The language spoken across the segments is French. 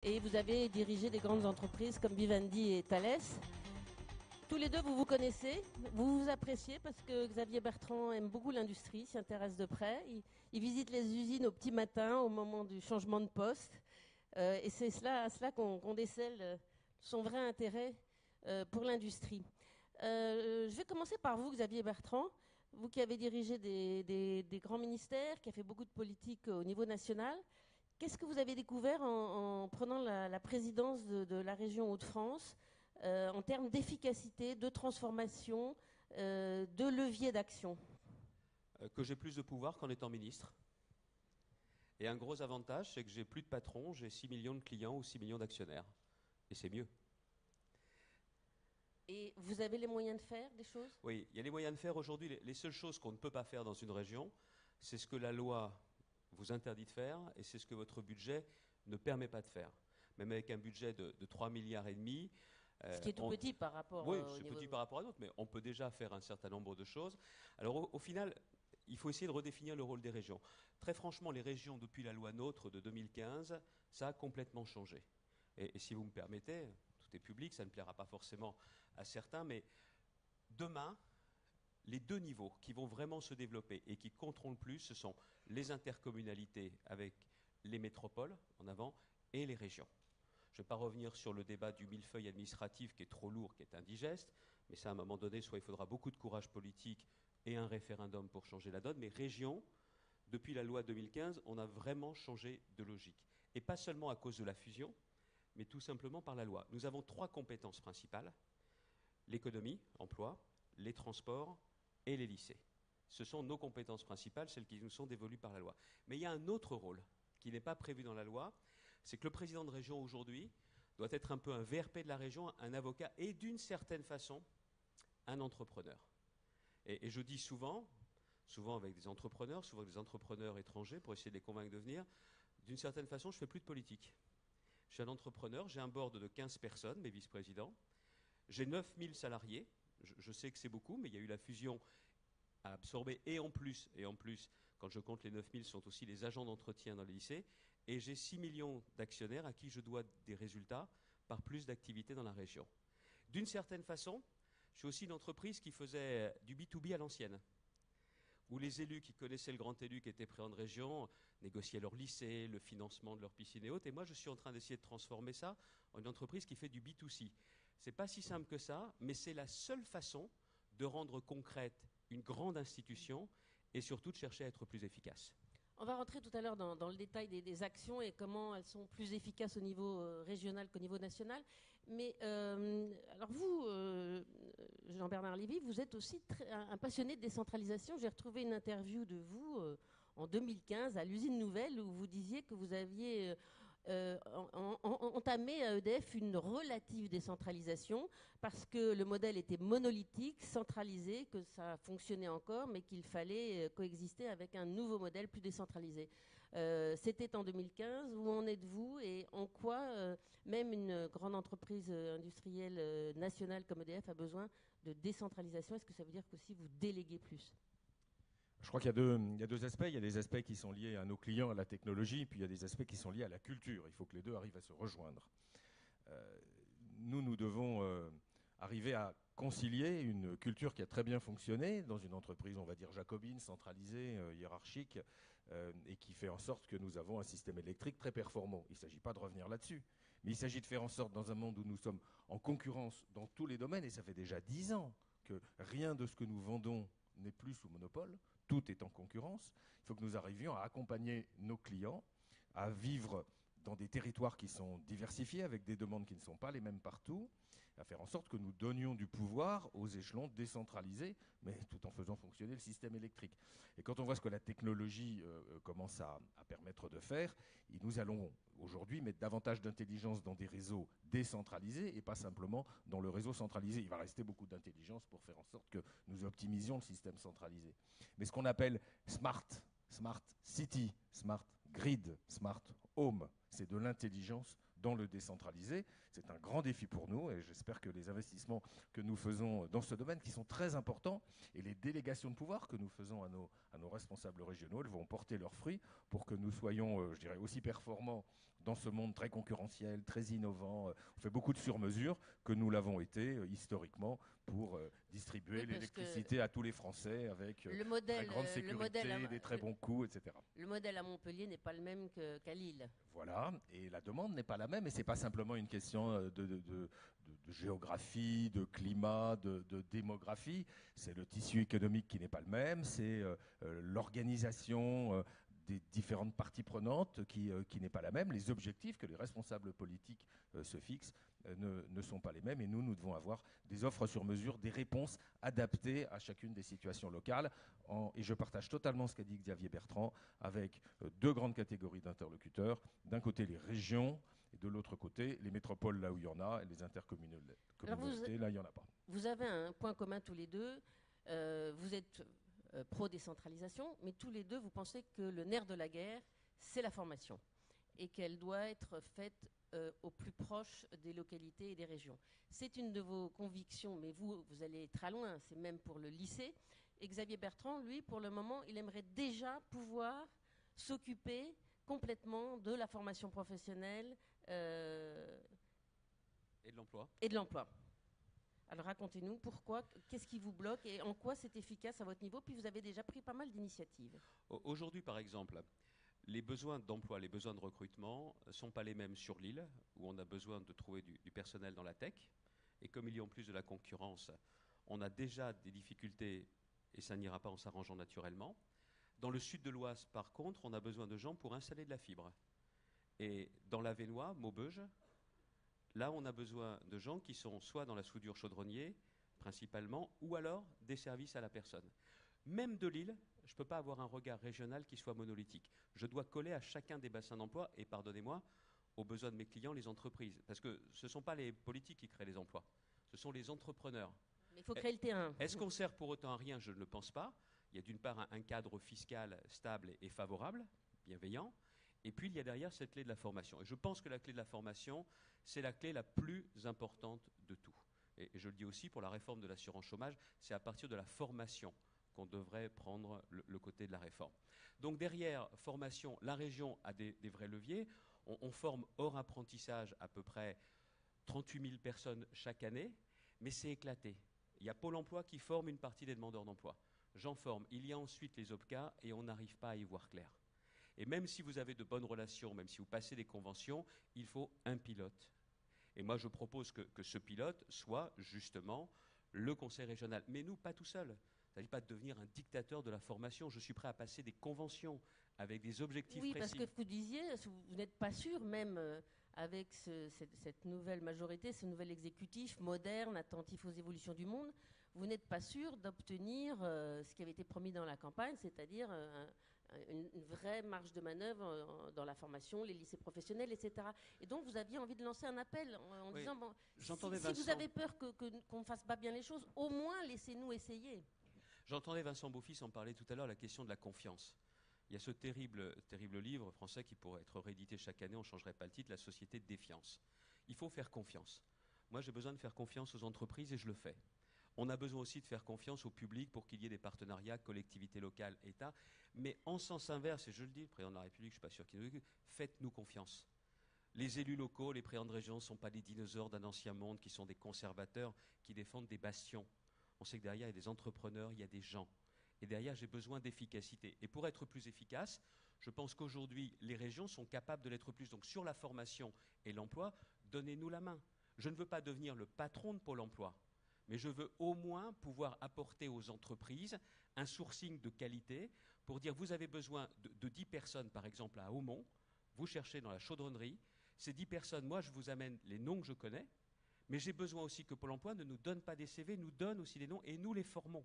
Et vous avez dirigé des grandes entreprises comme Vivendi et Thales. Tous les deux, vous vous connaissez, vous vous appréciez parce que Xavier Bertrand aime beaucoup l'industrie, s'y intéresse de près. Il visite les usines au petit matin, au moment du changement de poste. Et c'est à cela qu'on décèle son vrai intérêt pour l'industrie. Je vais commencer par vous, Xavier Bertrand. Vous qui avez dirigé des grands ministères, qui a fait beaucoup de politique au niveau national. Qu'est-ce que vous avez découvert en prenant la présidence de la région Hauts-de-France en termes d'efficacité, de transformation, de levier d'action? Que j'ai plus de pouvoir qu'en étant ministre. Et un gros avantage, c'est que j'ai plus de patron, j'ai 6 millions de clients ou 6 millions d'actionnaires. Et c'est mieux. Et vous avez les moyens de faire des choses? Oui, il y a les moyens de faire aujourd'hui. Les seules choses qu'on ne peut pas faire dans une région, c'est ce que la loi vous interdit de faire et c'est ce que votre budget ne permet pas de faire. Même avec un budget de 3 milliards et demi. Ce qui est tout petit par rapport Oui, au c'est niveau. petit par rapport à d'autres, mais on peut déjà faire un certain nombre de choses. Alors au final, il faut essayer de redéfinir le rôle des régions. Très franchement, les régions, depuis la loi NOTRe de 2015, ça a complètement changé. Et si vous me permettez, tout est public, ça ne plaira pas forcément à certains, mais demain, les deux niveaux qui vont vraiment se développer et qui compteront le plus, ce sont les intercommunalités avec les métropoles en avant et les régions. Je ne vais pas revenir sur le débat du millefeuille administratif qui est trop lourd, qui est indigeste, mais ça, à un moment donné, soit il faudra beaucoup de courage politique et un référendum pour changer la donne, mais région, depuis la loi 2015, on a vraiment changé de logique. Et pas seulement à cause de la fusion, mais tout simplement par la loi. Nous avons trois compétences principales: l'économie, emploi, les transports et les lycées. Ce sont nos compétences principales, celles qui nous sont dévolues par la loi. Mais il y a un autre rôle qui n'est pas prévu dans la loi, c'est que le président de région aujourd'hui doit être un peu un VRP de la région, un avocat et d'une certaine façon un entrepreneur. Et je dis souvent avec des entrepreneurs, souvent avec des entrepreneurs étrangers pour essayer de les convaincre de venir, d'une certaine façon je ne fais plus de politique. Je suis un entrepreneur, j'ai un board de 15 personnes, mes vice-présidents, j'ai 9000 salariés, je sais que c'est beaucoup, mais il y a eu la fusion à absorber, et en plus, quand je compte les 9000, sont aussi les agents d'entretien dans les lycées, et j'ai 6 millions d'actionnaires à qui je dois des résultats par plus d'activités dans la région. D'une certaine façon, je suis aussi une entreprise qui faisait du B2B à l'ancienne, où les élus qui connaissaient le grand élu qui était président de région négociaient leur lycée, le financement de leur piscine et autres, et moi je suis en train d'essayer de transformer ça en une entreprise qui fait du B2C. C'est pas si simple que ça, mais c'est la seule façon de rendre concrète une grande institution et surtout de chercher à être plus efficace. On va rentrer tout à l'heure dans le détail des actions et comment elles sont plus efficaces au niveau régional qu'au niveau national. Mais alors vous, Jean-Bernard Lévy, vous êtes aussi un passionné de décentralisation. J'ai retrouvé une interview de vous en 2015 à l'usine Nouvelle où vous disiez que vous aviez entamé à EDF une relative décentralisation parce que le modèle était monolithique, centralisé, que ça fonctionnait encore, mais qu'il fallait coexister avec un nouveau modèle plus décentralisé. C'était en 2015. Où en êtes-vous et en quoi même une grande entreprise industrielle nationale comme EDF a besoin de décentralisation? Est-ce que ça veut dire qu'aussi vous déléguez plus? Je crois qu'il y a deux aspects. Il y a des aspects qui sont liés à nos clients, à la technologie, puis il y a des aspects qui sont liés à la culture. Il faut que les deux arrivent à se rejoindre. Nous devons arriver à concilier une culture qui a très bien fonctionné dans une entreprise, on va dire, jacobine, centralisée, hiérarchique, et qui fait en sorte que nous avons un système électrique très performant. Il ne s'agit pas de revenir là-dessus, mais il s'agit de faire en sorte, dans un monde où nous sommes en concurrence dans tous les domaines, et ça fait déjà 10 ans que rien de ce que nous vendons n'est plus sous monopole, tout est en concurrence. Il faut que nous arrivions à accompagner nos clients, à vivre dans des territoires qui sont diversifiés, avec des demandes qui ne sont pas les mêmes partout, à faire en sorte que nous donnions du pouvoir aux échelons décentralisés, mais tout en faisant fonctionner le système électrique. Et quand on voit ce que la technologie commence à permettre de faire, nous allons aujourd'hui mettre davantage d'intelligence dans des réseaux décentralisés et pas simplement dans le réseau centralisé. Il va rester beaucoup d'intelligence pour faire en sorte que nous optimisions le système centralisé. Mais ce qu'on appelle smart city, smart grid, smart home, c'est de l'intelligence dans le décentralisé. C'est un grand défi pour nous et j'espère que les investissements que nous faisons dans ce domaine, qui sont très importants, et les délégations de pouvoir que nous faisons à nos responsables régionaux, elles vont porter leurs fruits pour que nous soyons, je dirais, aussi performants dans ce monde très concurrentiel, très innovant. On fait beaucoup de sur-mesure, que nous l'avons été historiquement pour distribuer l'électricité à tous les Français avec très grande sécurité, des très bons coûts, etc. Le modèle à Montpellier n'est pas le même qu'à Lille. Voilà, et la demande n'est pas la même, et ce n'est pas simplement une question de géographie, de climat, de démographie, c'est le tissu économique qui n'est pas le même, c'est l'organisation des différentes parties prenantes qui n'est pas la même, les objectifs que les responsables politiques se fixent ne sont pas les mêmes, et nous devons avoir des offres sur mesure, des réponses adaptées à chacune des situations locales. Et je partage totalement ce qu'a dit Xavier Bertrand, avec deux grandes catégories d'interlocuteurs. D'un côté, les régions, et de l'autre côté, les métropoles, là où il y en a, et les intercommunalités, là, il n'y en a pas. Vous avez un point commun tous les deux. Vous êtes pro-décentralisation, mais tous les deux, vous pensez que le nerf de la guerre, c'est la formation, et qu'elle doit être faite au plus proche des localités et des régions. C'est une de vos convictions, mais vous allez très loin, c'est même pour le lycée. Et Xavier Bertrand, lui, pour le moment, il aimerait déjà pouvoir s'occuper complètement de la formation professionnelle et de l'emploi. Et de l'emploi. Alors racontez-nous pourquoi, qu'est-ce qui vous bloque et en quoi c'est efficace à votre niveau, puis vous avez déjà pris pas mal d'initiatives. Aujourd'hui, par exemple, les besoins d'emploi, les besoins de recrutement ne sont pas les mêmes sur l'île, où on a besoin de trouver du personnel dans la tech. Et comme il y a en plus de la concurrence, on a déjà des difficultés, et ça n'ira pas en s'arrangeant naturellement. Dans le sud de l'Oise, par contre, on a besoin de gens pour installer de la fibre. Et dans l'Avesnois, Maubeuge, là, on a besoin de gens qui sont soit dans la soudure chaudronnier, principalement, ou alors des services à la personne. Même de l'île, je ne peux pas avoir un regard régional qui soit monolithique. Je dois coller à chacun des bassins d'emploi, et pardonnez-moi, aux besoins de mes clients, les entreprises. Parce que ce ne sont pas les politiques qui créent les emplois, ce sont les entrepreneurs. Mais il faut créer le terrain. Est-ce qu'on sert pour autant à rien? Je ne le pense pas. Il y a d'une part un cadre fiscal stable et favorable, bienveillant, et puis il y a derrière cette clé de la formation. Et je pense que la clé de la formation, c'est la clé la plus importante de tout. Et je le dis aussi pour la réforme de l'assurance chômage, c'est à partir de la formation qu'on devrait prendre le côté de la réforme. Donc derrière formation, la région a des vrais leviers. On forme hors apprentissage à peu près 38 000 personnes chaque année, mais c'est éclaté. Il y a Pôle emploi qui forme une partie des demandeurs d'emploi. J'en forme. Il y a ensuite les OPCA et on n'arrive pas à y voir clair. Et même si vous avez de bonnes relations, même si vous passez des conventions, il faut un pilote. Et moi, je propose que ce pilote soit justement le conseil régional. Mais nous, pas tout seul. Il ne s'agit pas de devenir un dictateur de la formation. Je suis prêt à passer des conventions avec des objectifs précis. Oui, parce que vous disiez, vous n'êtes pas sûr, même avec cette nouvelle majorité, ce nouvel exécutif moderne, attentif aux évolutions du monde, vous n'êtes pas sûr d'obtenir ce qui avait été promis dans la campagne, c'est-à-dire une vraie marge de manœuvre dans la formation, les lycées professionnels, etc. Et donc, vous aviez envie de lancer un appel en disant, bon, si vous avez peur qu'on ne fasse pas bien les choses, au moins laissez-nous essayer. J'entendais Vincent Beaufils en parler tout à l'heure, la question de la confiance. Il y a ce terrible livre français qui pourrait être réédité chaque année, on ne changerait pas le titre, La société de défiance. Il faut faire confiance. Moi, j'ai besoin de faire confiance aux entreprises et je le fais. On a besoin aussi de faire confiance au public pour qu'il y ait des partenariats, collectivités locales, État. Mais en sens inverse, et je le dis, le président de la République, je ne suis pas sûr qu'il nous écoute, faites-nous confiance. Les élus locaux, les présidents de région ne sont pas des dinosaures d'un ancien monde qui sont des conservateurs, qui défendent des bastions. On sait que derrière, il y a des entrepreneurs, il y a des gens. Et derrière, j'ai besoin d'efficacité. Et pour être plus efficace, je pense qu'aujourd'hui, les régions sont capables de l'être plus. Donc sur la formation et l'emploi, donnez-nous la main. Je ne veux pas devenir le patron de Pôle emploi, mais je veux au moins pouvoir apporter aux entreprises un sourcing de qualité pour dire vous avez besoin de 10 personnes, par exemple, à Aumont, vous cherchez dans la chaudronnerie, ces 10 personnes, moi je vous amène les noms que je connais, mais j'ai besoin aussi que Pôle emploi ne nous donne pas des CV, nous donne aussi des noms et nous les formons.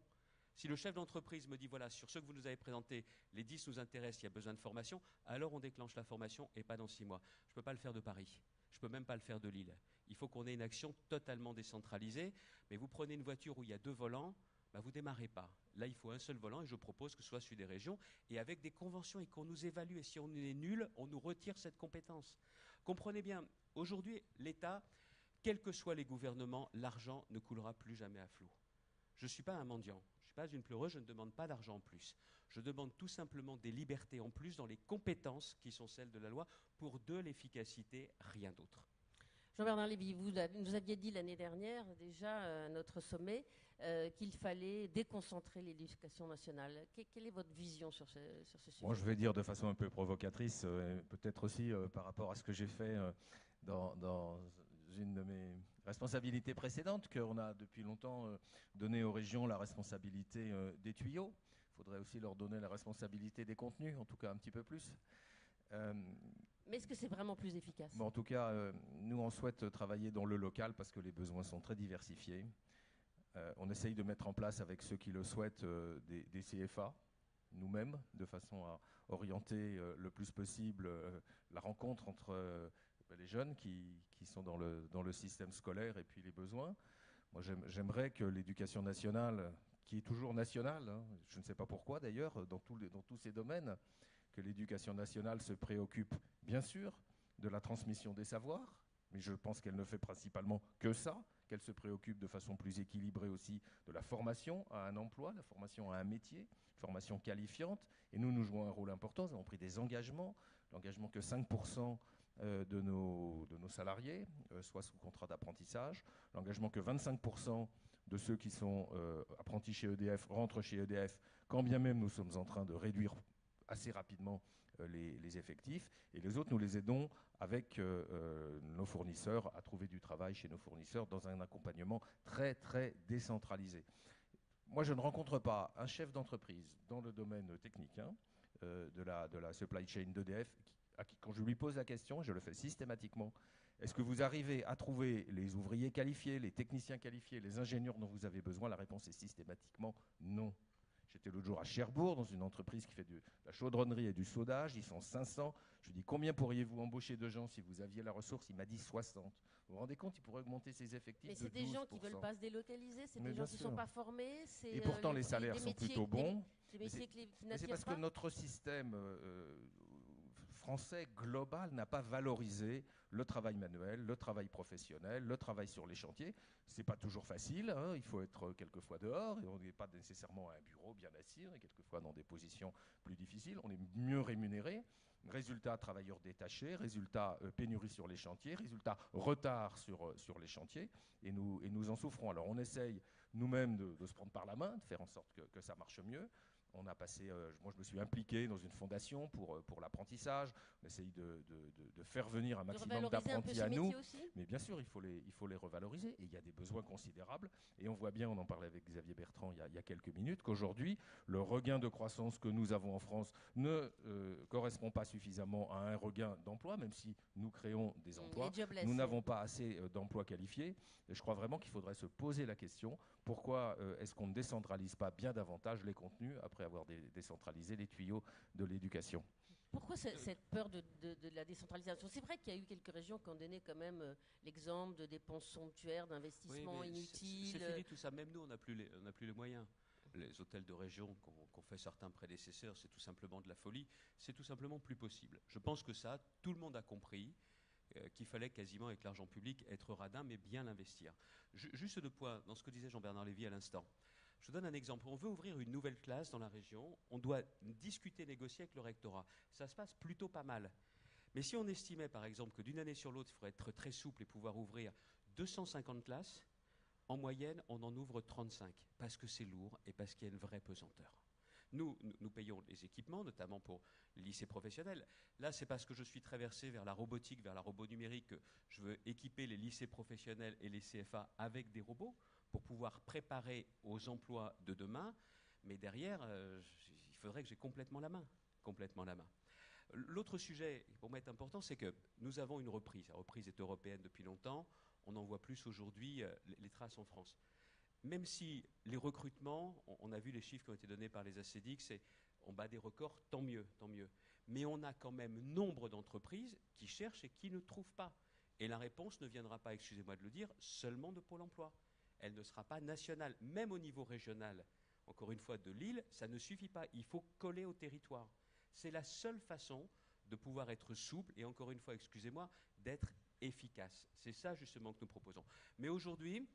Si le chef d'entreprise me dit, voilà, sur ceux que vous nous avez présentés, les 10 nous intéressent, il y a besoin de formation, alors on déclenche la formation et pas dans 6 mois. Je ne peux pas le faire de Paris, je ne peux même pas le faire de Lille. Il faut qu'on ait une action totalement décentralisée, mais vous prenez une voiture où il y a 2 volants, bah vous ne démarrez pas. Là, il faut un seul volant et je propose que ce soit celui des régions et avec des conventions et qu'on nous évalue. Et si on est nul, on nous retire cette compétence. Comprenez bien, aujourd'hui, l'État, quels que soient les gouvernements, l'argent ne coulera plus jamais à flot. Je ne suis pas un mendiant. Je ne suis pas une pleureuse, je ne demande pas d'argent en plus. Je demande tout simplement des libertés en plus dans les compétences qui sont celles de la loi pour de l'efficacité, rien d'autre. Jean-Bernard Lévy, vous nous aviez dit l'année dernière, déjà à notre sommet, qu'il fallait déconcentrer l'éducation nationale. Quelle est votre vision sur ce sujet? Bon, je vais dire de façon un peu provocatrice, peut-être aussi par rapport à ce que j'ai fait dans une de mes responsabilités précédentes, qu'on a depuis longtemps donné aux régions la responsabilité des tuyaux. Il faudrait aussi leur donner la responsabilité des contenus, en tout cas un petit peu plus. Mais est-ce que c'est vraiment plus efficace? Bon, en tout cas, nous, on souhaite travailler dans le local parce que les besoins sont très diversifiés. On essaye de mettre en place avec ceux qui le souhaitent des CFA, nous-mêmes, de façon à orienter le plus possible la rencontre entre les jeunes qui sont dans le système scolaire et puis les besoins. Moi, j'aimerais que l'éducation nationale, qui est toujours nationale, hein, je ne sais pas pourquoi d'ailleurs, dans tous ces domaines, que l'éducation nationale se préoccupe, bien sûr, de la transmission des savoirs, mais je pense qu'elle ne fait principalement que ça, qu'elle se préoccupe de façon plus équilibrée aussi de la formation à un emploi, la formation à un métier, formation qualifiante. Et nous jouons un rôle important. Nous avons pris des engagements, l'engagement que 5% de nos salariés soient sous contrat d'apprentissage, l'engagement que 25% de ceux qui sont apprentis chez EDF rentrent chez EDF, quand bien même nous sommes en train de réduire assez rapidement les effectifs, et les autres, nous les aidons avec nos fournisseurs à trouver du travail chez nos fournisseurs dans un accompagnement très, très décentralisé. Moi, je ne rencontre pas un chef d'entreprise dans le domaine technique de la supply chain d'EDF quand je lui pose la question, je le fais systématiquement, est-ce que vous arrivez à trouver les ouvriers qualifiés, les techniciens qualifiés, les ingénieurs dont vous avez besoin? La réponse est systématiquement non. J'étais l'autre jour à Cherbourg, dans une entreprise qui fait de la chaudronnerie et du soudage. Ils sont 500. Je lui dis, combien pourriez-vous embaucher de gens si vous aviez la ressource? Il m'a dit 60. Vous vous rendez compte, il pourrait augmenter ses effectifs de 12%. Mais c'est des gens qui ne veulent pas se délocaliser, c'est des gens qui ne sont pas formés. Et pourtant, les salaires sont plutôt bons. Mais c'est parce que notre système français global n'a pas valorisé le travail manuel, le travail professionnel, le travail sur les chantiers. C'est pas toujours facile, hein. Il faut être quelquefois dehors, et on n'est pas nécessairement à un bureau bien assis, on est quelquefois dans des positions plus difficiles, on est mieux rémunéré. Résultat, travailleurs détachés, résultat, pénurie sur les chantiers, résultat, retard sur les chantiers, et nous en souffrons. Alors on essaye nous-mêmes de se prendre par la main, de faire en sorte que ça marche mieux. On a passé, moi je me suis impliqué dans une fondation pour l'apprentissage. On essaye de faire venir un maximum d'apprentis à nous. Mais bien sûr, il faut les revaloriser. Et il y a des besoins considérables. Et on voit bien, on en parlait avec Xavier Bertrand il y a quelques minutes, qu'aujourd'hui, le regain de croissance que nous avons en France ne correspond pas suffisamment à un regain d'emploi, même si nous créons des emplois. Nous n'avons pas assez d'emplois qualifiés. Et je crois vraiment qu'il faudrait se poser la question, pourquoi est-ce qu'on ne décentralise pas bien davantage les contenus après avoir décentralisé les tuyaux de l'éducation? Pourquoi cette peur de la décentralisation? C'est vrai qu'il y a eu quelques régions qui ont donné quand même l'exemple de dépenses somptuaires, d'investissements inutiles. C'est fini tout ça, même nous on n'a plus les moyens. Les hôtels de région qu'ont fait certains prédécesseurs, c'est tout simplement de la folie, c'est tout simplement plus possible. Je pense que ça, tout le monde a compris qu'il fallait quasiment avec l'argent public être radin, mais bien l'investir. Juste deux points dans ce que disait Jean-Bernard Lévy à l'instant. Je vous donne un exemple. On veut ouvrir une nouvelle classe dans la région. On doit discuter, négocier avec le rectorat. Ça se passe plutôt pas mal. Mais si on estimait, par exemple, que d'une année sur l'autre, il faudrait être très souple et pouvoir ouvrir 250 classes, en moyenne, on en ouvre 35, parce que c'est lourd et parce qu'il y a une vraie pesanteur. Nous payons les équipements, notamment pour les lycées professionnels. Là, c'est parce que je suis très versé vers la robotique, vers la robot numérique, que je veux équiper les lycées professionnels et les CFA avec des robots, pour pouvoir préparer aux emplois de demain. Mais derrière, il faudrait que j'ai complètement la main. L'autre sujet, pour moi, est important, c'est que nous avons une reprise. La reprise est européenne depuis longtemps. On en voit plus aujourd'hui les traces en France. Même si les recrutements, on a vu les chiffres qui ont été donnés par les ACDIX, on bat des records, tant mieux. Mais on a quand même nombre d'entreprises qui cherchent et qui ne trouvent pas. Et la réponse ne viendra pas, excusez-moi de le dire, seulement de Pôle emploi. Elle ne sera pas nationale, même au niveau régional. Encore une fois, de Lille, ça ne suffit pas. Il faut coller au territoire. C'est la seule façon de pouvoir être souple et, encore une fois, excusez-moi, d'être efficace. C'est ça justement que nous proposons. Mais aujourd'hui,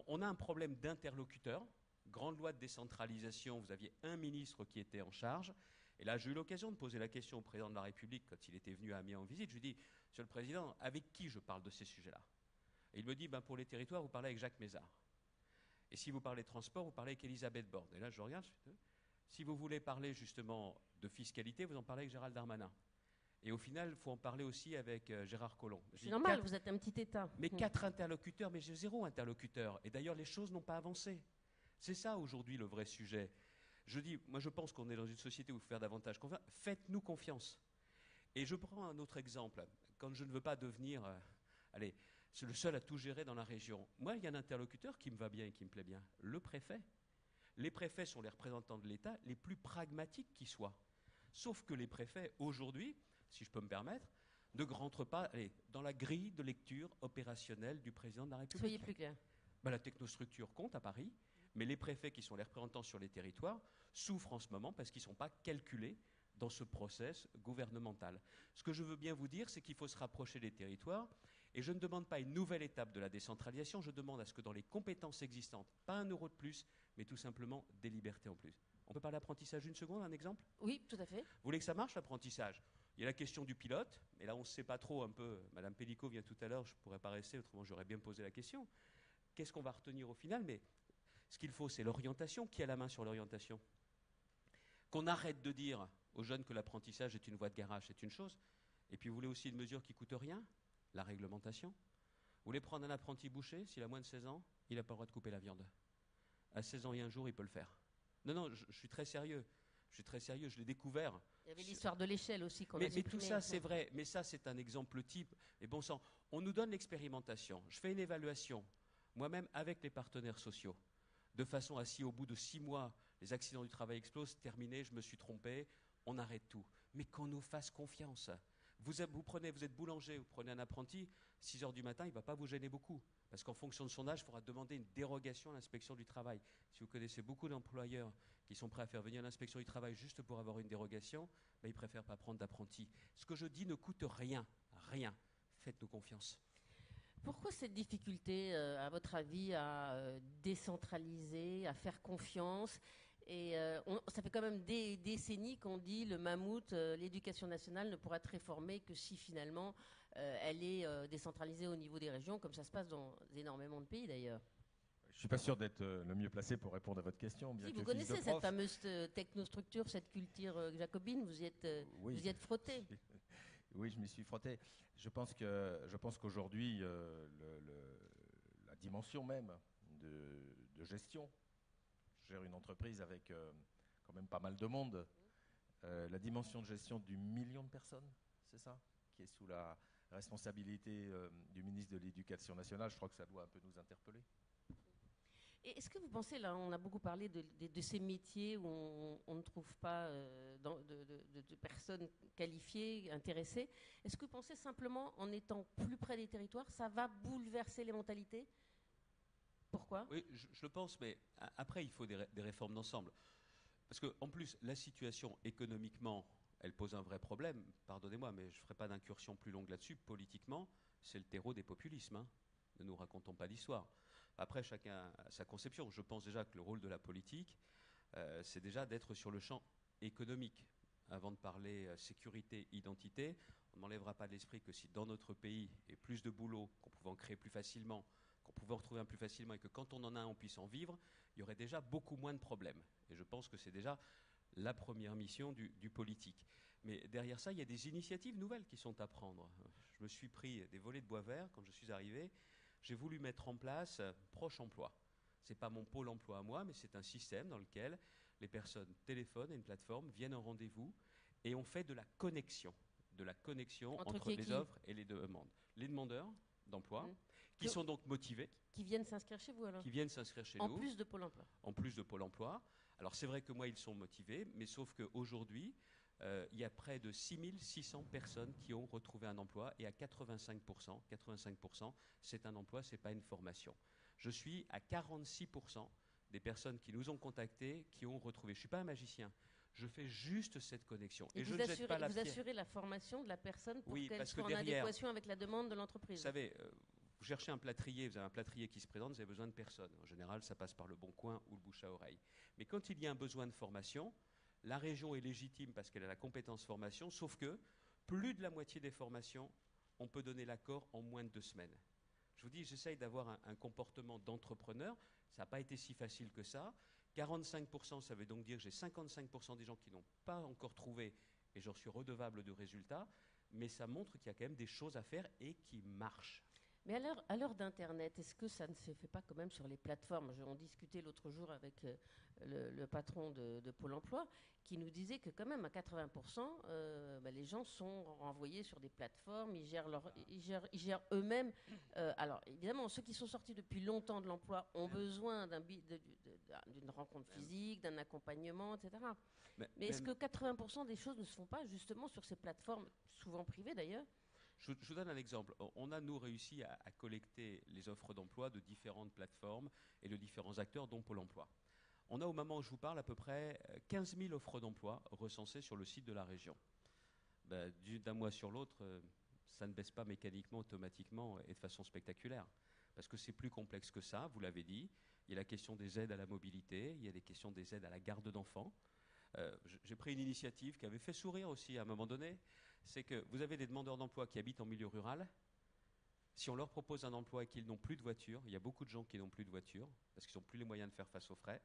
on a un problème d'interlocuteur. grande loi de décentralisation, vous aviez un ministre qui était en charge. Et là, j'ai eu l'occasion de poser la question au président de la République quand il était venu à Amiens en visite. Je lui ai dit, Monsieur le Président, avec qui je parle de ces sujets-là? Et il me dit, pour les territoires, vous parlez avec Jacques Mézard. Et si vous parlez de transport, vous parlez avec Elisabeth Borne. Et là, je regarde, si vous voulez parler justement de fiscalité, vous en parlez avec Gérald Darmanin. Et au final, il faut en parler aussi avec Gérard Collomb. C'est normal, vous êtes un petit État. Mais 4 interlocuteurs, mais j'ai 0 interlocuteur. Et d'ailleurs, les choses n'ont pas avancé. C'est ça aujourd'hui le vrai sujet. Je dis, moi je pense qu'on est dans une société où il faut faire davantage confiance. Faites-nous confiance. Et je prends un autre exemple. Quand je ne veux pas devenir, c'est le seul à tout gérer dans la région. Moi, il y a un interlocuteur qui me va bien et qui me plaît bien, le préfet. Les préfets sont les représentants de l'État les plus pragmatiques qui soient. Sauf que les préfets, aujourd'hui, si je peux me permettre, ne rentrent pas dans la grille de lecture opérationnelle du président de la République. Soyez plus clair. La technostructure compte à Paris, mais les préfets qui sont les représentants sur les territoires souffrent en ce moment parce qu'ils ne sont pas calculés dans ce process gouvernemental. Ce que je veux bien vous dire, c'est qu'il faut se rapprocher des territoires, et je ne demande pas une nouvelle étape de la décentralisation, je demande à ce que dans les compétences existantes, pas 1 euro de plus, mais tout simplement des libertés en plus. On peut parler d'apprentissage une seconde, un exemple? Oui, tout à fait. Vous voulez que ça marche, l'apprentissage? Il y a la question du pilote, et là on ne sait pas trop un peu, Madame Pellicot vient tout à l'heure, je ne pourrais pas rester, autrement j'aurais bien posé la question. Qu'est-ce qu'on va retenir au final? Mais ce qu'il faut, c'est l'orientation. Qui a la main sur l'orientation? Qu'on arrête de dire aux jeunes que l'apprentissage est une voie de garage, c'est une chose. Et puis vous voulez aussi une mesure qui ne coûte rien? La réglementation. Vous voulez prendre un apprenti boucher, s'il a moins de 16 ans, il n'a pas le droit de couper la viande. À 16 ans et un jour, il peut le faire. Non, je suis très sérieux. Je l'ai découvert. Il y avait l'histoire de l'échelle aussi qu'on a mais supprimée. tout ça, c'est vrai. Mais ça, c'est un exemple type. Et bon sang, on nous donne l'expérimentation. Je fais une évaluation, moi-même avec les partenaires sociaux, de façon à si au bout de 6 mois, les accidents du travail explosent, terminé, je me suis trompé, on arrête tout. Mais qu'on nous fasse confiance. Vous êtes boulanger, vous prenez un apprenti, 6 heures du matin, il ne va pas vous gêner beaucoup. Parce qu'en fonction de son âge, il faudra demander une dérogation à l'inspection du travail. Si vous connaissez beaucoup d'employeurs qui sont prêts à faire venir l'inspection du travail juste pour avoir une dérogation, ils ne préfèrent pas prendre d'apprenti. Ce que je dis ne coûte rien. Rien. Faites-nous confiance. Pourquoi cette difficulté, à votre avis, à décentraliser, à faire confiance? Et ça fait quand même des décennies qu'on dit le mammouth, l'éducation nationale ne pourra être réformée que si finalement elle est décentralisée au niveau des régions, comme ça se passe dans énormément de pays d'ailleurs. Je ne suis pas sûr d'être le mieux placé pour répondre à votre question. Bien si que vous fils de connaissez prof, cette fameuse technostructure, cette culture jacobine, vous y êtes frotté. Oui, je m'y suis frotté. Je pense qu'aujourd'hui, la dimension même de gestion, je gère une entreprise avec quand même pas mal de monde, la dimension de gestion du million de personnes, c'est ça, qui est sous la responsabilité du ministre de l'Éducation nationale, je crois que ça doit un peu nous interpeller. Et est-ce que vous pensez, là, on a beaucoup parlé de ces métiers où on ne trouve pas de personnes qualifiées, intéressées. Est-ce que vous pensez simplement, en étant plus près des territoires, ça va bouleverser les mentalités? Pourquoi? Oui, je le pense, mais après, il faut des réformes d'ensemble. Parce qu'en plus, la situation économiquement, elle pose un vrai problème. Pardonnez-moi, mais je ne ferai pas d'incursion plus longue là-dessus. Politiquement, c'est le terreau des populismes. Hein. Ne nous racontons pas d'histoire. Après, chacun a sa conception. Je pense déjà que le rôle de la politique, c'est déjà d'être sur le champ économique. Avant de parler sécurité, identité, on n'enlèvera pas de l'esprit que si dans notre pays il y a plus de boulot, qu'on pouvait en créer plus facilement, qu'on pouvait en retrouver un plus facilement et que quand on en a un, on puisse en vivre, il y aurait déjà beaucoup moins de problèmes. Et je pense que c'est déjà la première mission du politique. Mais derrière ça, il y a des initiatives nouvelles qui sont à prendre. Je me suis pris des volets de bois vert quand je suis arrivé. J'ai voulu mettre en place Proche Emploi. Ce n'est pas mon pôle emploi à moi, mais c'est un système dans lequel les personnes téléphonent à une plateforme, viennent en rendez-vous et on fait de la connexion entre les offres et les demandes. Les demandeurs d'emploi, qui sont donc motivés. Qui viennent s'inscrire chez vous alors? Qui viennent s'inscrire chez nous. En plus de Pôle emploi. En plus de Pôle emploi. Alors c'est vrai que moi, ils sont motivés, mais sauf qu'aujourd'hui, il y a près de 6600 personnes qui ont retrouvé un emploi et à 85%, c'est un emploi, ce n'est pas une formation. Je suis à 46% des personnes qui nous ont contactés qui ont retrouvé. Je ne suis pas un magicien. Je fais juste cette connexion. Et vous assurez la formation de la personne pour qu'elle soit en adéquation avec la demande de l'entreprise. Vous savez, cherchez un plâtrier, vous avez un plâtrier qui se présente, vous avez besoin de personne. En général, ça passe par le Bon Coin ou le bouche à oreille. Mais quand il y a un besoin de formation, la région est légitime parce qu'elle a la compétence formation, sauf que plus de la moitié des formations, on peut donner l'accord en moins de 2 semaines. Je vous dis, j'essaye d'avoir un comportement d'entrepreneur. Ça n'a pas été si facile que ça. 45%, ça veut donc dire que j'ai 55% des gens qui n'ont pas encore trouvé et j'en suis redevable de résultats. Mais ça montre qu'il y a quand même des choses à faire et qui marchent. Mais à l'heure d'Internet, est-ce que ça ne se fait pas quand même sur les plateformes? On discutait l'autre jour avec le patron de Pôle emploi qui nous disait que quand même à 80%, les gens sont renvoyés sur des plateformes, ils gèrent eux-mêmes. Alors évidemment, ceux qui sont sortis depuis longtemps de l'emploi ont besoin d'une rencontre physique, d'un accompagnement, etc. Mais est-ce que 80% des choses ne se font pas justement sur ces plateformes, souvent privées d'ailleurs? Je vous donne un exemple. On a, nous, réussi à collecter les offres d'emploi de différentes plateformes et de différents acteurs, dont Pôle emploi. On a, au moment où je vous parle, à peu près 15 000 offres d'emploi recensées sur le site de la région. D'un mois sur l'autre, ça ne baisse pas mécaniquement, automatiquement et de façon spectaculaire. Parce que c'est plus complexe que ça, vous l'avez dit. Il y a la question des aides à la mobilité, il y a des questions des aides à la garde d'enfants. J'ai pris une initiative qui avait fait sourire aussi à un moment donné. C'est que vous avez des demandeurs d'emploi qui habitent en milieu rural. Si on leur propose un emploi et qu'ils n'ont plus de voiture, il y a beaucoup de gens qui n'ont plus de voiture parce qu'ils n'ont plus les moyens de faire face aux frais,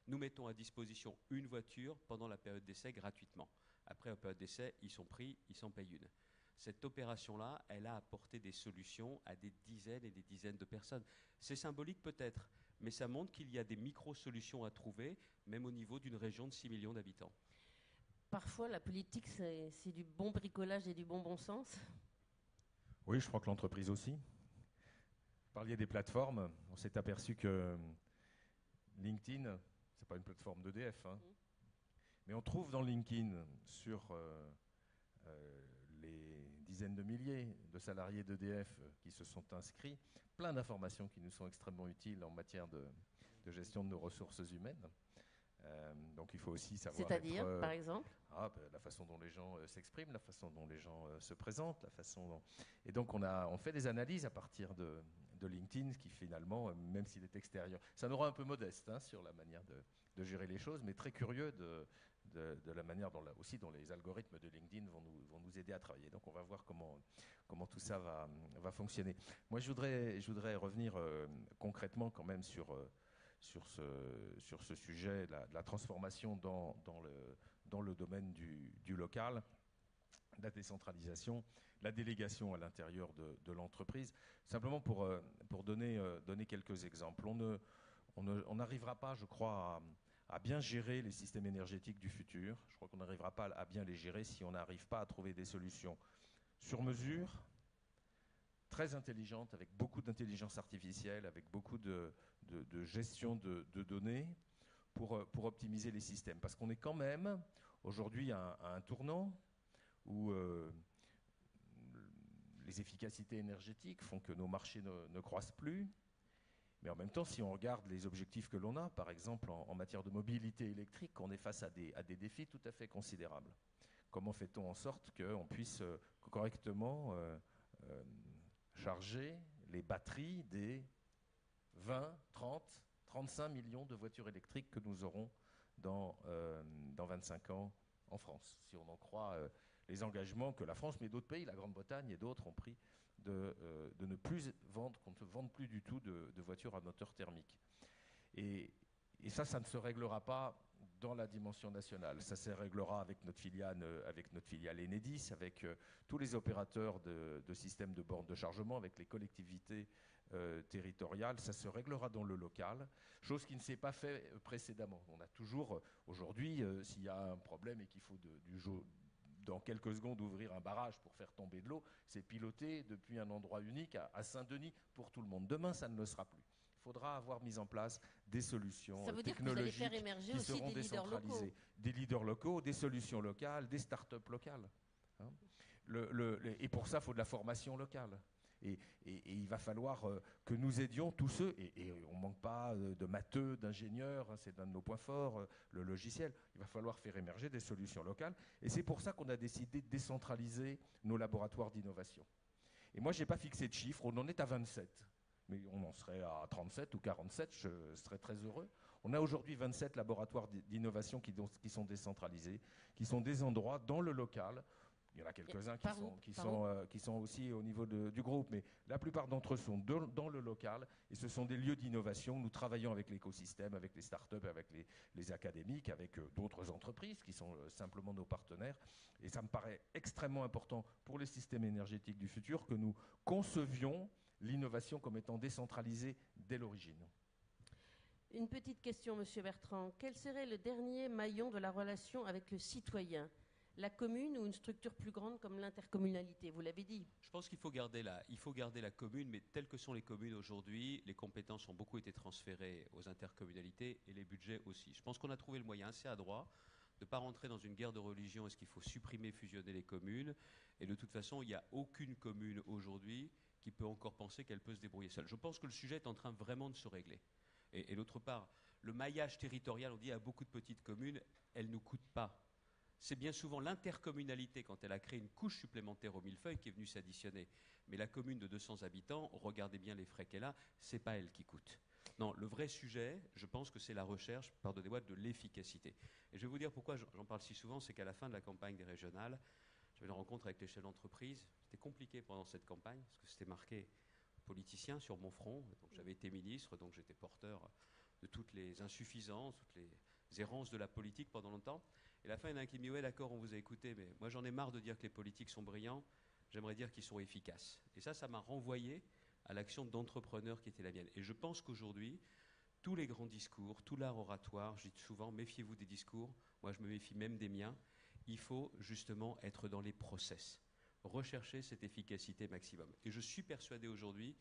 nous mettons à disposition une voiture pendant la période d'essai gratuitement. Après la période d'essai, ils sont pris, ils s'en payent une. Cette opération-là, elle a apporté des solutions à des dizaines et des dizaines de personnes. C'est symbolique peut-être, mais ça montre qu'il y a des micro-solutions à trouver, même au niveau d'une région de 6 millions d'habitants. Parfois, la politique, c'est du bon bricolage et du bon sens. Oui, je crois que l'entreprise aussi. Vous parliez des plateformes. On s'est aperçu que LinkedIn, ce n'est pas une plateforme d'EDF, hein. Mais on trouve dans LinkedIn, sur les dizaines de milliers de salariés d'EDF qui se sont inscrits, plein d'informations qui nous sont extrêmement utiles en matière de gestion de nos ressources humaines. Donc il faut aussi savoir. C'est-à-dire, par exemple la façon dont les gens s'expriment, la façon dont les gens se présentent, la façon dont... Et donc on fait des analyses à partir de LinkedIn, qui finalement, même s'il est extérieur, ça nous rend un peu modeste sur la manière de gérer les choses, mais très curieux de la manière aussi dont les algorithmes de LinkedIn vont nous aider à travailler. Donc on va voir comment tout ça va fonctionner. Moi je voudrais revenir concrètement quand même sur ce sujet de la transformation dans le domaine du local, la décentralisation, la délégation à l'intérieur de l'entreprise. Simplement pour donner quelques exemples. On n'arrivera pas, je crois, à bien gérer les systèmes énergétiques du futur. Je crois qu'on n'arrivera pas à bien les gérer si on n'arrive pas à trouver des solutions sur mesure, très intelligentes, avec beaucoup d'intelligence artificielle, avec beaucoup de gestion de données pour optimiser les systèmes. Parce qu'on est quand même aujourd'hui à un tournant où les efficacités énergétiques font que nos marchés ne croissent plus. Mais en même temps, si on regarde les objectifs que l'on a, par exemple en matière de mobilité électrique, on est face à des défis tout à fait considérables. Comment fait-on en sorte qu'on puisse correctement charger les batteries des 20, 30, 35 millions de voitures électriques que nous aurons dans 25 ans en France, si on en croit les engagements que la France, mais d'autres pays, la Grande-Bretagne et d'autres ont pris de ne plus vendre, qu'on ne vende plus du tout de voitures à moteur thermique. Et ça ne se réglera pas dans la dimension nationale. Ça se réglera avec notre filiale Enedis, avec tous les opérateurs de systèmes de bornes de chargement, avec les collectivités territoriales. Ça se réglera dans le local, chose qui ne s'est pas fait précédemment. On a toujours, aujourd'hui, s'il y a un problème et qu'il faut dans quelques secondes ouvrir un barrage pour faire tomber de l'eau, c'est piloté depuis un endroit unique à Saint-Denis pour tout le monde. Demain, ça ne le sera plus. Il faudra avoir mis en place des solutions technologiques qui seront décentralisées. Des leaders locaux, des solutions locales, des start-up locales. Et pour ça, il faut de la formation locale. Et il va falloir que nous aidions tous ceux, et on ne manque pas de matheux, d'ingénieurs, c'est un de nos points forts, le logiciel. Il va falloir faire émerger des solutions locales. Et c'est pour ça qu'on a décidé de décentraliser nos laboratoires d'innovation. Et moi, je n'ai pas fixé de chiffre, on en est à 27. Mais on en serait à 37 ou 47, je serais très heureux. On a aujourd'hui 27 laboratoires d'innovation qui sont décentralisés, qui sont des endroits dans le local. Il y en a quelques-uns qui sont aussi au niveau du groupe, mais la plupart d'entre eux sont dans le local, et ce sont des lieux d'innovation. Nous travaillons avec l'écosystème, avec les startups, avec les académiques, avec d'autres entreprises qui sont simplement nos partenaires. Et ça me paraît extrêmement important pour les systèmes énergétiques du futur que nous concevions l'innovation comme étant décentralisée dès l'origine. Une petite question, Monsieur Bertrand. Quel serait le dernier maillon de la relation avec le citoyen ? La commune ou une structure plus grande comme l'intercommunalité? Vous l'avez dit. Je pense qu'il faut garder la commune, mais telles que sont les communes aujourd'hui, les compétences ont beaucoup été transférées aux intercommunalités et les budgets aussi. Je pense qu'on a trouvé le moyen assez adroit de ne pas rentrer dans une guerre de religion. Est-ce qu'il faut supprimer, fusionner les communes? Et de toute façon, il n'y a aucune commune aujourd'hui qui peut encore penser qu'elle peut se débrouiller seule. Je pense que le sujet est en train vraiment de se régler. Et d'autre part, le maillage territorial, on dit à beaucoup de petites communes, elle ne nous coûte pas. C'est bien souvent l'intercommunalité, quand elle a créé une couche supplémentaire au millefeuille, qui est venue s'additionner. Mais la commune de 200 habitants, regardez bien les frais qu'elle a, c'est pas elle qui coûte. Non, le vrai sujet, je pense que c'est la recherche, pardonnez-moi, de l'efficacité. Et je vais vous dire pourquoi j'en parle si souvent, c'est qu'à la fin de la campagne des régionales, j'avais une rencontre avec les chefs d'entreprise. C'était compliqué pendant cette campagne, parce que c'était marqué politicien sur mon front. Donc, j'avais été ministre, donc j'étais porteur de toutes les insuffisances, toutes les errances de la politique pendant longtemps. Et à la fin, il y en a un qui me dit « Ouais, d'accord, on vous a écouté, mais moi j'en ai marre de dire que les politiques sont brillants, j'aimerais dire qu'ils sont efficaces. » Et ça m'a renvoyé à l'action d'entrepreneur qui était la mienne. Et je pense qu'aujourd'hui, tous les grands discours, tout l'art oratoire, je dis souvent, méfiez-vous des discours, moi je me méfie même des miens, il faut justement être dans les process, rechercher cette efficacité maximum. Et je suis persuadé aujourd'hui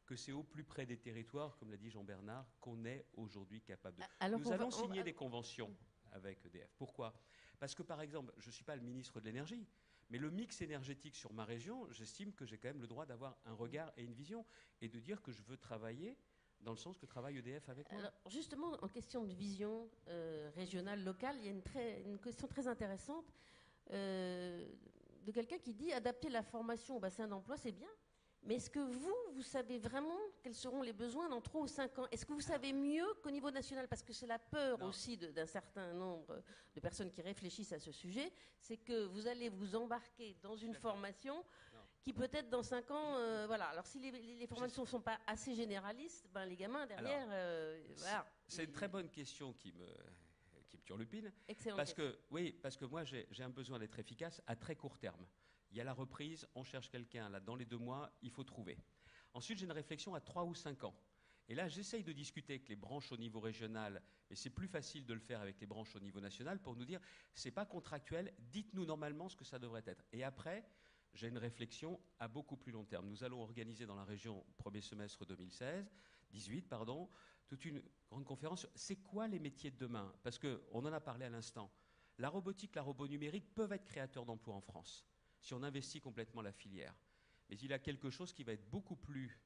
que c'est au plus près des territoires, comme l'a dit Jean-Bernard, qu'on est aujourd'hui capable de... Alors Nous allons signer des conventions avec EDF. Pourquoi? Parce que, par exemple, je ne suis pas le ministre de l'énergie, mais le mix énergétique sur ma région, j'estime que j'ai quand même le droit d'avoir un regard et une vision, et de dire que je veux travailler dans le sens que travaille EDF avec moi. Alors, justement, en question de vision régionale, locale, il y a une question très intéressante de quelqu'un qui dit adapter la formation au bassin d'emploi, c'est bien. Mais est-ce que vous savez vraiment quels seront les besoins dans 3 ou 5 ans? Est-ce que vous savez mieux qu'au niveau national? Parce que c'est la peur aussi d'un certain nombre de personnes qui réfléchissent à ce sujet, c'est que vous allez vous embarquer dans une formation qui peut-être dans 5 ans... voilà. Alors si les formations ne sont pas assez généralistes, ben, les gamins derrière... voilà. C'est une très bonne question qui me turlupine. Excellent. Parce que moi j'ai un besoin d'être efficace à très court terme. Il y a la reprise, on cherche quelqu'un, là, dans les 2 mois, il faut trouver. Ensuite, j'ai une réflexion à 3 ou 5 ans. Et là, j'essaye de discuter avec les branches au niveau régional, mais c'est plus facile de le faire avec les branches au niveau national pour nous dire, c'est pas contractuel, dites-nous normalement ce que ça devrait être. Et après, j'ai une réflexion à beaucoup plus long terme. Nous allons organiser dans la région, premier semestre 2018, toute une grande conférence sur c'est quoi les métiers de demain? Parce qu'on en a parlé à l'instant. La robotique, la robonumérique peuvent être créateurs d'emplois en France, si on investit complètement la filière. Mais il y a quelque chose qui va être beaucoup plus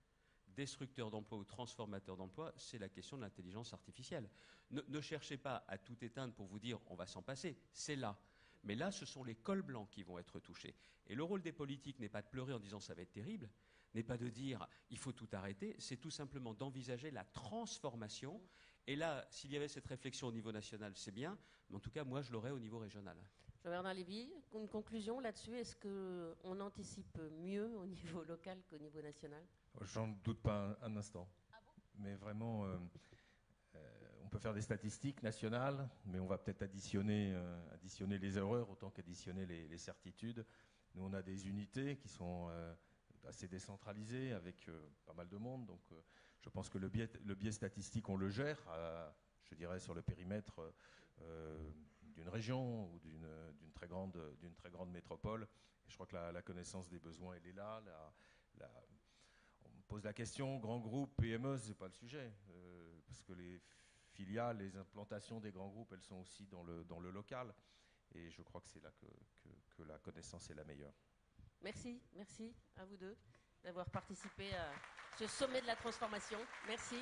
destructeur d'emplois ou transformateur d'emplois, c'est la question de l'intelligence artificielle. Ne cherchez pas à tout éteindre pour vous dire on va s'en passer, c'est là. Mais là, ce sont les cols blancs qui vont être touchés. Et le rôle des politiques n'est pas de pleurer en disant ça va être terrible, n'est pas de dire il faut tout arrêter, c'est tout simplement d'envisager la transformation. Et là, s'il y avait cette réflexion au niveau national, c'est bien, mais en tout cas, moi, je l'aurais au niveau régional. Jean-Bernard Lévy, une conclusion là-dessus? Est-ce qu'on anticipe mieux au niveau local qu'au niveau national? J'en doute pas un instant. Ah bon? Mais vraiment, on peut faire des statistiques nationales, mais on va peut-être additionner les erreurs autant qu'additionner les certitudes. Nous, on a des unités qui sont assez décentralisées avec pas mal de monde. Donc, je pense que le biais statistique, on le gère, je dirais, sur le périmètre d'une région ou d'une très grande métropole. Et je crois que la connaissance des besoins, elle est là. On me pose la question, grands groupes, PME, ce n'est pas le sujet. Parce que les filiales, les implantations des grands groupes, elles sont aussi dans le local. Et je crois que c'est là que la connaissance est la meilleure. Merci à vous deux d'avoir participé à ce sommet de la transformation. Merci.